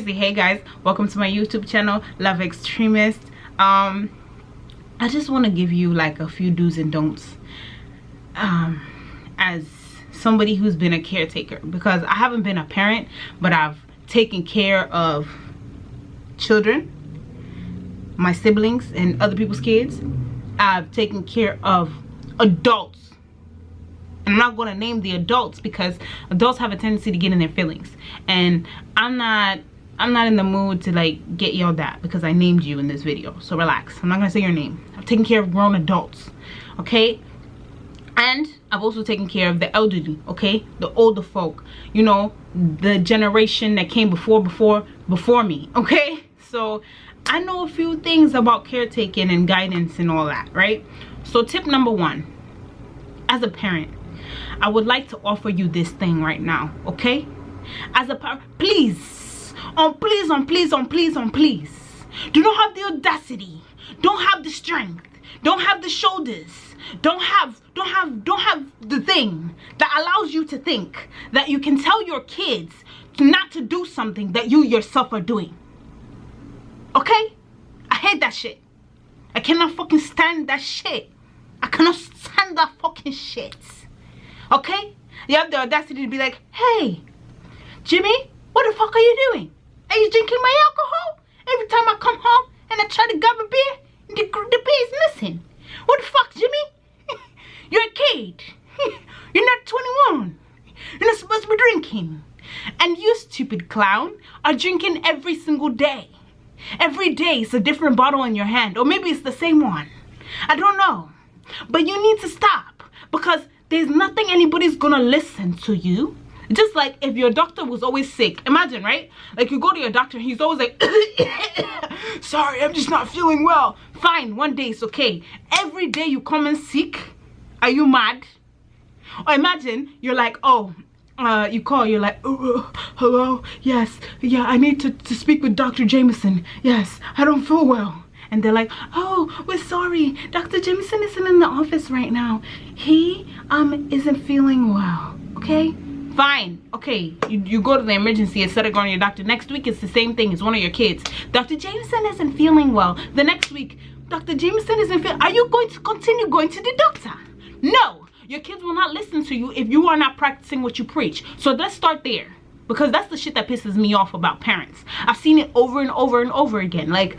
Hey guys, welcome to my YouTube channel, Love Extremist. I just want to give you like a few do's and don'ts as somebody who's been a caretaker, because I haven't been a parent, but I've taken care of children, my siblings and other people's kids. I've taken care of adults, and I'm not going to name the adults because adults have a tendency to get in their feelings, and I'm not in the mood to like get yelled at because I named you in this video. So relax. I'm not gonna say your name. I've taken care of grown adults, okay? And I've also taken care of the elderly, okay? The older folk, you know, the generation that came before me, okay? So I know a few things about caretaking and guidance and all that, right? So tip number one, as a parent, I would like to offer you this thing right now, okay? As a parent, please, please, do not have the audacity, don't have the strength, don't have the shoulders, don't have the thing that allows you to think that you can tell your kids not to do something that you yourself are doing. Okay? I hate that shit. I cannot fucking stand that shit. I cannot stand that fucking shit. Okay? You have the audacity to be like, hey, Jimmy, what the fuck are you doing? Are you drinking my alcohol? Every time I come home and I try to grab a beer, the beer is missing. What the fuck, Jimmy? You're a kid. You're not 21. You're not supposed to be drinking. And you, stupid clown, are drinking every single day. Every day it's a different bottle in your hand. Or maybe it's the same one. I don't know. But you need to stop. Because there's nothing anybody's gonna listen to you. Just like if your doctor was always sick. Imagine, right? Like you go to your doctor and he's always like, sorry, I'm just not feeling well. Fine, one day it's okay. Every day you come in sick. Are you mad? Or imagine you're like, oh, you call, you're like, hello, yes, yeah, I need to speak with Dr. Jameson. Yes, I don't feel well. And they're like, oh, we're sorry, Dr. Jameson isn't in the office right now. He isn't feeling well, okay? Fine, okay, you go to the emergency instead of going to your doctor. Next week it's the same thing. It's one of your kids. Dr. Jameson isn't feeling well. The next week, Dr. Jameson isn't feeling. Are you going to continue going to the doctor? No, your kids will not listen to you if you are not practicing what you preach. So let's start there, because that's the shit that pisses me off about parents. I've seen it over and over and over again. Like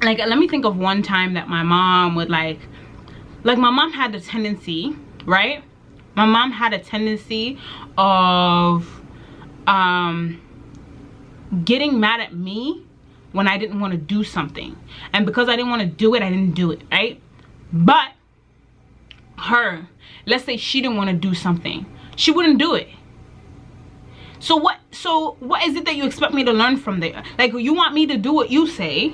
let me think of one time that my mom would like my mom had a tendency, right? My mom had a tendency of getting mad at me when I didn't want to do something. And because I didn't want to do it, I didn't do it, right? But her, let's say she didn't want to do something, she wouldn't do it. So what is it that you expect me to learn from there? Like, you want me to do what you say,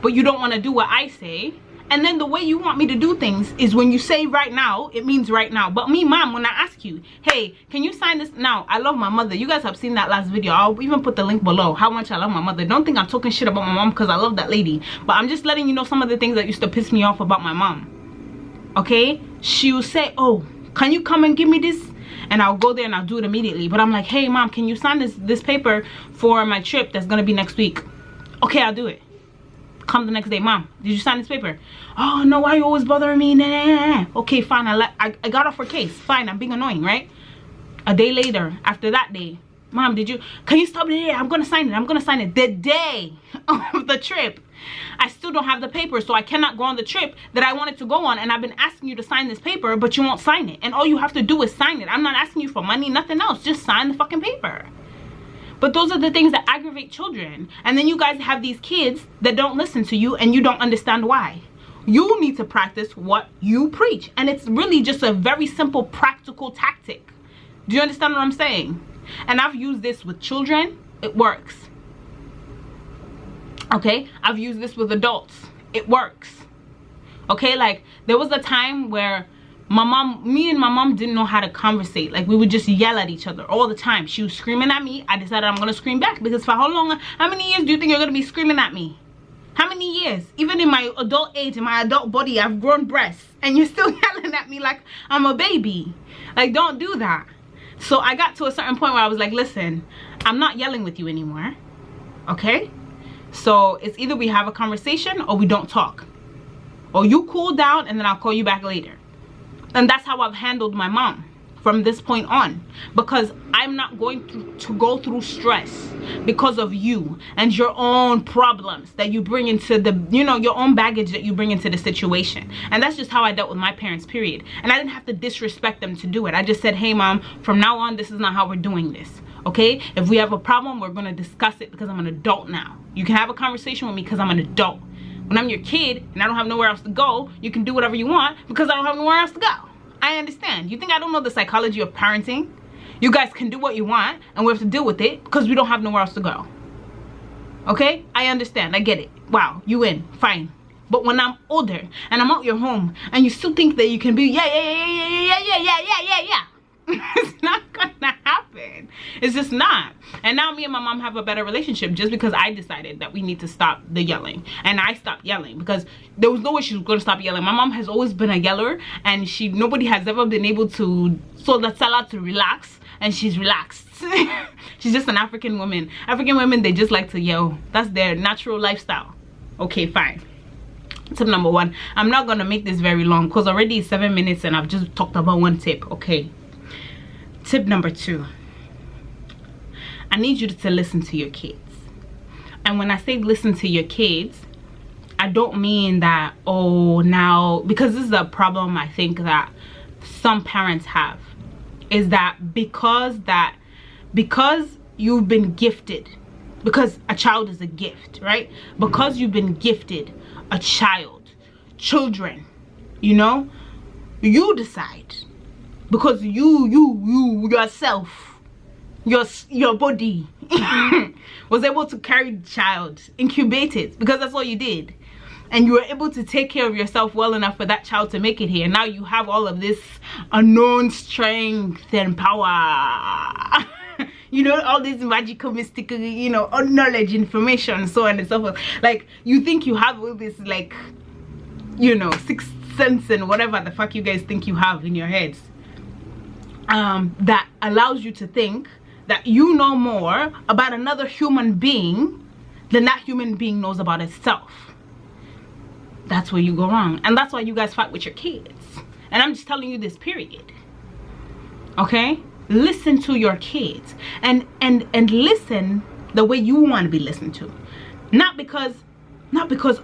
but you don't want to do what I say. And then the way you want me to do things is when you say right now, it means right now. But me, mom, when I ask you, hey, can you sign this? Now, I love my mother. You guys have seen that last video. I'll even put the link below, how much I love my mother. Don't think I'm talking shit about my mom because I love that lady. But I'm just letting you know some of the things that used to piss me off about my mom. Okay? She will say, oh, can you come and give me this? And I'll go there and I'll do it immediately. But I'm like, hey, mom, can you sign this paper for my trip that's going to be next week? Okay, I'll do it. Come the next day, mom, did you sign this paper? Oh no, why are you always bothering me? Nah. Okay, fine, I got off her case. Fine, I'm being annoying, right? A day later, after that day, mom, can you stop it? I'm gonna sign it. The day of the trip, I still don't have the paper, so I cannot go on the trip that I wanted to go on. And I've been asking you to sign this paper, but you won't sign it. And all you have to do is sign it. I'm not asking you for money, nothing else. Just sign the fucking paper. But those are the things that aggravate children. And then you guys have these kids that don't listen to you and you don't understand why. You need to practice what you preach. And it's really just a very simple, practical tactic. Do you understand what I'm saying? And I've used this with children. It works. Okay? I've used this with adults. It works. Okay? Like, there was a time where me and my mom didn't know how to conversate. Like, we would just yell at each other all the time. She was screaming at me. I decided I'm gonna scream back, because for how many years do you think you're gonna be screaming at me? How many years? Even in my adult age, in my adult body, I've grown breasts, and you're still yelling at me like I'm a baby. Like, don't do that. So I got to a certain point where I was like, listen, I'm not yelling with you anymore. okay? So it's either we have a conversation or we don't talk, or you cool down and then I'll call you back later. And that's how I've handled my mom from this point on, because I'm not going to go through stress because of you and your own problems that you bring into the, you know, your own baggage that you bring into the situation. And that's just how I dealt with my parents, period. And I didn't have to disrespect them to do it. I just said, hey mom, from now on, this is not how we're doing this, okay? If we have a problem, we're gonna discuss it because I'm an adult now. You can have a conversation with me because I'm an adult. When I'm your kid and I don't have nowhere else to go, you can do whatever you want because I don't have nowhere else to go. I understand. You think I don't know the psychology of parenting? You guys can do what you want and we have to deal with it because we don't have nowhere else to go. Okay? I understand. I get it. Wow, you win. Fine. But when I'm older and I'm out your home and you still think that you can be yeah. It's not gonna happen. It's just not. And now me and my mom have a better relationship just because I decided that we need to stop the yelling. And I stopped yelling because there was no way she was going to stop yelling. My mom has always been a yeller, and nobody has ever been able to tell her to relax, and she's relaxed. She's just an African woman. African women, they just like to yell. That's their natural lifestyle. Okay, fine. Tip number 1. I'm not going to make this very long because already it's 7 minutes and I've just talked about one tip. Okay. Tip number 2. I need you to listen to your kids. And when I say listen to your kids, I don't mean that, oh, now, because this is a problem I think that some parents have, is that because you've been gifted, because a child is a gift, right? Because you've been gifted a children, you know, you decide, because you yourself, your body was able to carry the child, incubate it, because that's all you did, and you were able to take care of yourself well enough for that child to make it here. Now you have all of this unknown strength and power. You know, all this magical, mystical, you know, knowledge, information, so on and so forth. Like, you think you have all this, like, you know, sixth sense and whatever the fuck you guys think you have in your heads, that allows you to think that you know more about another human being than that human being knows about itself. That's where you go wrong. And that's why you guys fight with your kids. And I'm just telling you this, period. Okay? Listen to your kids, and listen the way you want to be listened to. Not because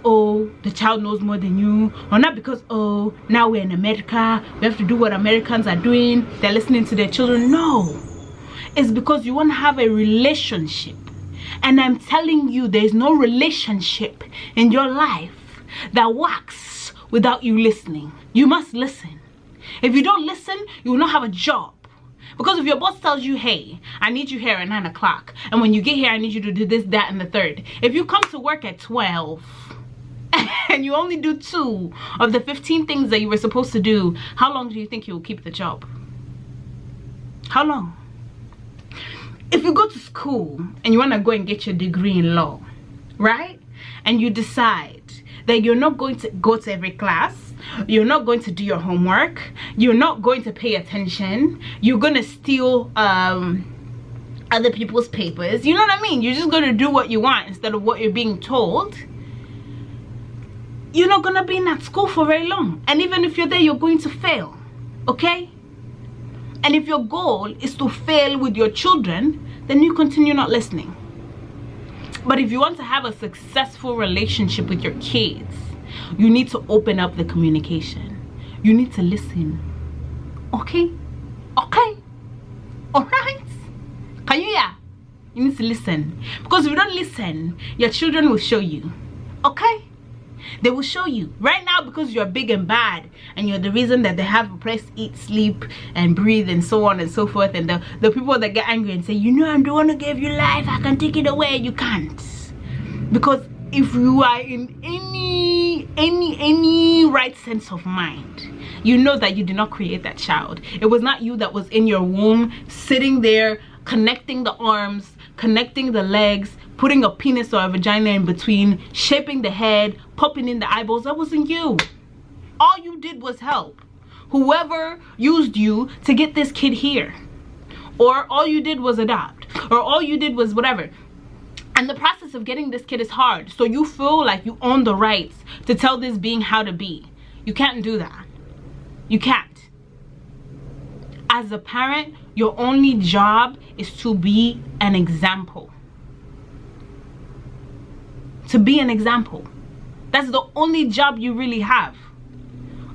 oh, the child knows more than you, or not because, oh, now we're in America, we have to do what Americans are doing, they're listening to their children. No, it's because you want to have a relationship. And I'm telling you, there's no relationship in your life that works without you listening. You must listen. If you don't listen, you will not have a job. Because if your boss tells you, hey, I need you here at 9 o'clock, and when you get here I need you to do this, that, and the third, if you come to work at 12 and you only do 2 of the 15 things that you were supposed to do, how long do you think you will keep the job? How long? If you go to school and you want to go and get your degree in law, right, and you decide that you're not going to go to every class, you're not going to do your homework, you're not going to pay attention, you're going to steal other people's papers, you know what I mean? You're just going to do what you want instead of what you're being told. You're not going to be in that school for very long. And even if you're there, you're going to fail. Okay? And if your goal is to fail with your children, then you continue not listening. But if you want to have a successful relationship with your kids, you need to open up the communication. You need to listen. Okay? Okay? Alright? Can you hear? You need to listen. Because if you don't listen, your children will show you. Okay? They will show you. Right now, because you're big and bad, and you're the reason that they have a place to eat, sleep, and breathe, and so on and so forth, and the people that get angry and say, you know, I don't want to give you life, I can take it away, you can't. Because if you are in any right sense of mind, you know that you did not create that child. It was not you that was in your womb, sitting there, connecting the arms, connecting the legs, putting a penis or a vagina in between, shaping the head, popping in the eyeballs. That wasn't you. All you did was help whoever used you to get this kid here. Or all you did was adopt. Or all you did was whatever. And the process of getting this kid is hard. So you feel like you own the rights to tell this being how to be. You can't do that. You can't. As a parent, your only job is to be an example. To be an example. That's the only job you really have.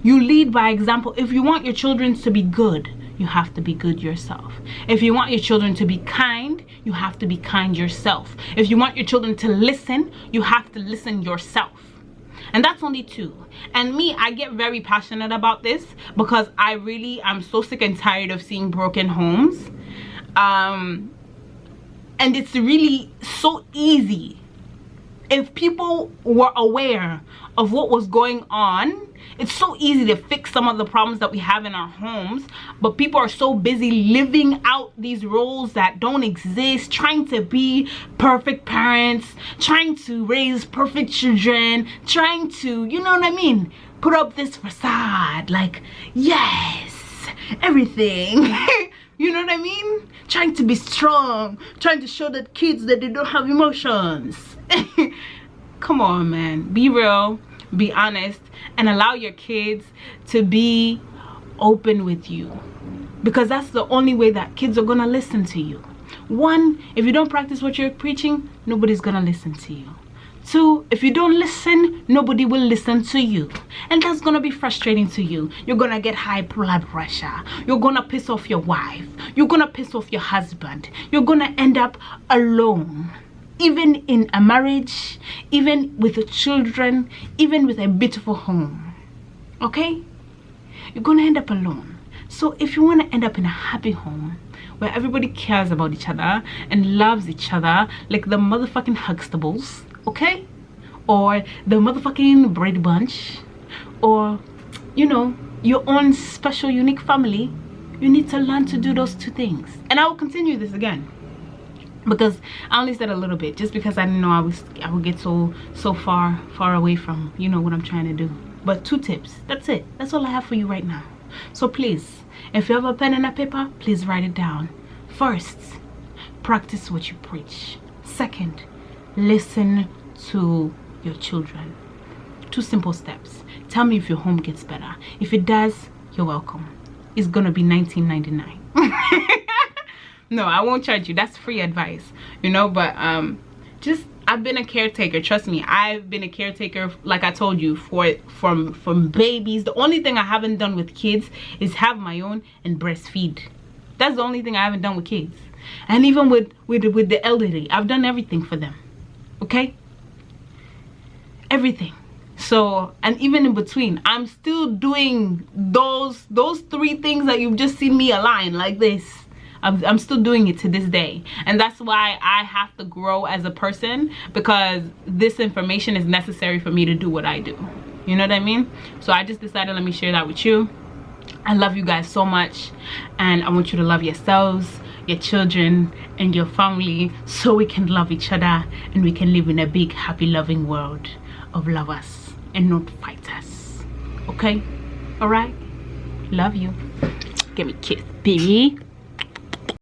You lead by example. If you want your children to be good, you have to be good yourself. If you want your children to be kind, you have to be kind yourself. If you want your children to listen, you have to listen yourself. And that's only two. And me, I get very passionate about this because I'm so sick and tired of seeing broken homes. And it's really so easy. If people were aware of what was going on, it's so easy to fix some of the problems that we have in our homes, but people are so busy living out these roles that don't exist, trying to be perfect parents, trying to raise perfect children, trying to, you know what I mean, put up this facade like, yes, everything. You know what I mean? Trying to be strong, trying to show the kids that they don't have emotions. Come on, man, be real, be honest, and allow your kids to be open with you, because that's the only way that kids are gonna listen to you. One, if you don't practice what you're preaching, nobody's gonna listen to you. Two, if you don't listen, nobody will listen to you, and that's gonna be frustrating to you. You're gonna get high blood pressure, you're gonna piss off your wife, you're gonna piss off your husband, you're gonna end up alone. Even in a marriage, even with the children, even with a beautiful home, okay? You're gonna end up alone. So if you want to end up in a happy home where everybody cares about each other and loves each other like the motherfucking Huxtables, okay? Or the motherfucking Brady Bunch, or, you know, your own special unique family, you need to learn to do those two things. And I will continue this again, because I only said a little bit just because I didn't know I would get so far away from, you know, what I'm trying to do. But 2 tips, that's it. That's all I have for you right now. So please, if you have a pen and a paper, please write it down. First, practice what you preach. Second, listen to your children. 2 simple steps. Tell me if your home gets better. If it does, you're welcome. It's gonna be $19.99. No, I won't charge you. That's free advice, you know. But I've been a caretaker. Trust me, I've been a caretaker, like I told you, from babies. The only thing I haven't done with kids is have my own and breastfeed. That's the only thing I haven't done with kids. And even with the elderly, I've done everything for them. Okay, everything. So, and even in between, I'm still doing those 3 things that you've just seen me align like this. I'm still doing it to this day, and that's why I have to grow as a person, because this information is necessary for me to do what I do. You know what I mean? So I just decided, let me share that with you. I love you guys so much, and I want you to love yourselves, your children, and your family, so we can love each other and we can live in a big, happy, loving world of lovers and not fighters. Okay? All right? Love you. Give me a kiss, baby.